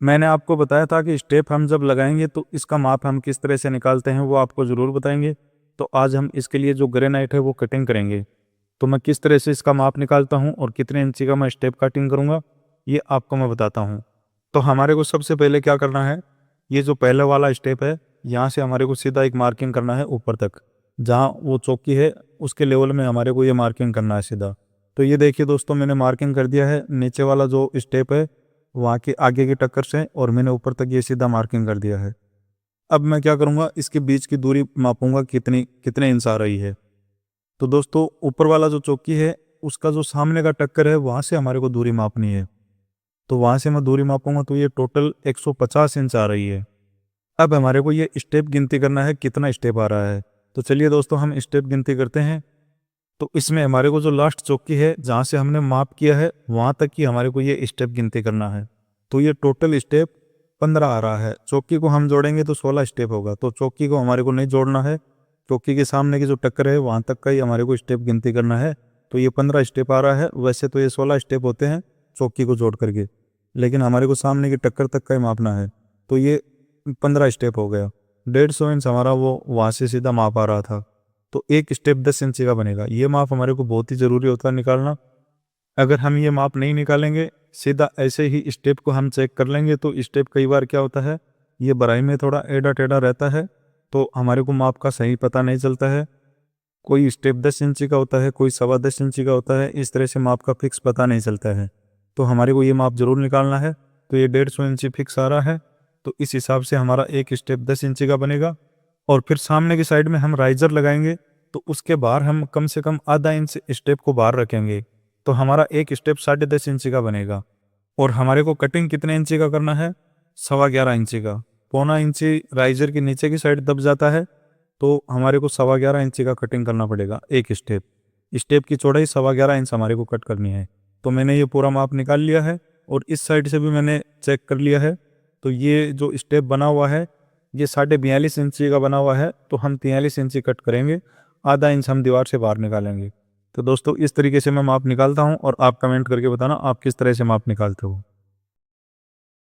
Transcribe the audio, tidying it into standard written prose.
मैंने आपको बताया था कि स्टेप हम जब लगाएंगे तो इसका माप हम किस तरह से निकालते हैं वो आपको ज़रूर बताएंगे। तो आज हम इसके लिए जो ग्रेनाइट है वो कटिंग करेंगे। तो मैं किस तरह से इसका माप निकालता हूँ और कितने इंची का मैं स्टेप कटिंग करूँगा, ये आपको मैं बताता हूँ। तो हमारे को सबसे पहले क्या करना है, ये जो पहले वाला स्टेप है, यहाँ से हमारे को सीधा एक मार्किंग करना है ऊपर तक, जहाँ वो चौकी है उसके लेवल में हमारे को ये मार्किंग करना है सीधा। तो ये देखिए दोस्तों, मैंने मार्किंग कर दिया है नीचे वाला जो स्टेप है वहाँ के आगे की टक्कर से, और मैंने ऊपर तक ये सीधा मार्किंग कर दिया है। अब मैं क्या करूँगा, इसके बीच की दूरी मापूंगा कितने इंच आ रही है। तो दोस्तों, ऊपर वाला जो चौकी है उसका जो सामने का टक्कर है वहाँ से हमारे को दूरी मापनी है। तो वहाँ से मैं दूरी मापूंगा तो ये टोटल 150 इंच आ रही है। अब हमारे को ये स्टेप गिनती करना है कितना स्टेप आ रहा है। तो चलिए दोस्तों, हम स्टेप गिनती करते हैं। तो इसमें हमारे को जो लास्ट चौकी है जहाँ से हमने माप किया है वहाँ तक की हमारे को ये स्टेप गिनती करना है। तो ये टोटल स्टेप 15 आ रहा है। चौकी को हम जोड़ेंगे तो 16 स्टेप होगा, तो चौकी को हमारे को नहीं जोड़ना है। चौकी के सामने की जो टक्कर है वहाँ तक का ही हमारे को स्टेप गिनती करना है। तो ये 15 स्टेप आ रहा है। वैसे तो ये 16 स्टेप होते हैं चौकी को जोड़ करके, लेकिन हमारे को सामने की टक्कर तक का ही मापना है। तो ये 15 स्टेप हो गया। 150 इंच हमारा वो वहाँ से सीधा माप आ रहा था। तो एक स्टेप 10 इंची का बनेगा। ये माप हमारे को बहुत ही ज़रूरी होता है निकालना। अगर हम ये माप नहीं निकालेंगे, सीधा ऐसे ही स्टेप को हम चेक कर लेंगे, तो स्टेप कई बार क्या होता है, ये बराई में थोड़ा एड़ा टेढ़ा रहता है, तो हमारे को माप का सही पता नहीं चलता है। कोई स्टेप 10 इंची का होता है, कोई 10.25 इंची का होता है। इस तरह से माप का फिक्स पता नहीं चलता है। तो हमारे को ये माप जरूर निकालना है। तो ये 150 इंची फिक्स आ रहा है। तो इस हिसाब से हमारा एक स्टेप 10 इंची का बनेगा। और फिर सामने की साइड में हम राइजर लगाएंगे, तो उसके बाहर हम कम से कम आधा इंच स्टेप को बाहर रखेंगे। तो हमारा एक स्टेप 10.5 इंची का बनेगा। और हमारे को कटिंग कितने इंची का करना है, 11.25 इंची का। पौना इंची राइजर के नीचे की साइड दब जाता है, तो हमारे को 11.25 इंची का कटिंग करना पड़ेगा एक स्टेप। स्टेप की चौड़ाई 11.25 इंच हमारे को कट करनी है। तो मैंने ये पूरा माप निकाल लिया है, और इस साइड से भी मैंने चेक कर लिया है। तो ये जो स्टेप बना हुआ है ये 42.5 इंची का बना हुआ है, तो हम 43 इंची कट करेंगे। आधा इंच हम दीवार से बाहर निकालेंगे। तो दोस्तों, इस तरीके से मैं माप निकालता हूँ, और आप कमेंट करके बताना आप किस तरह से माप निकालते हो।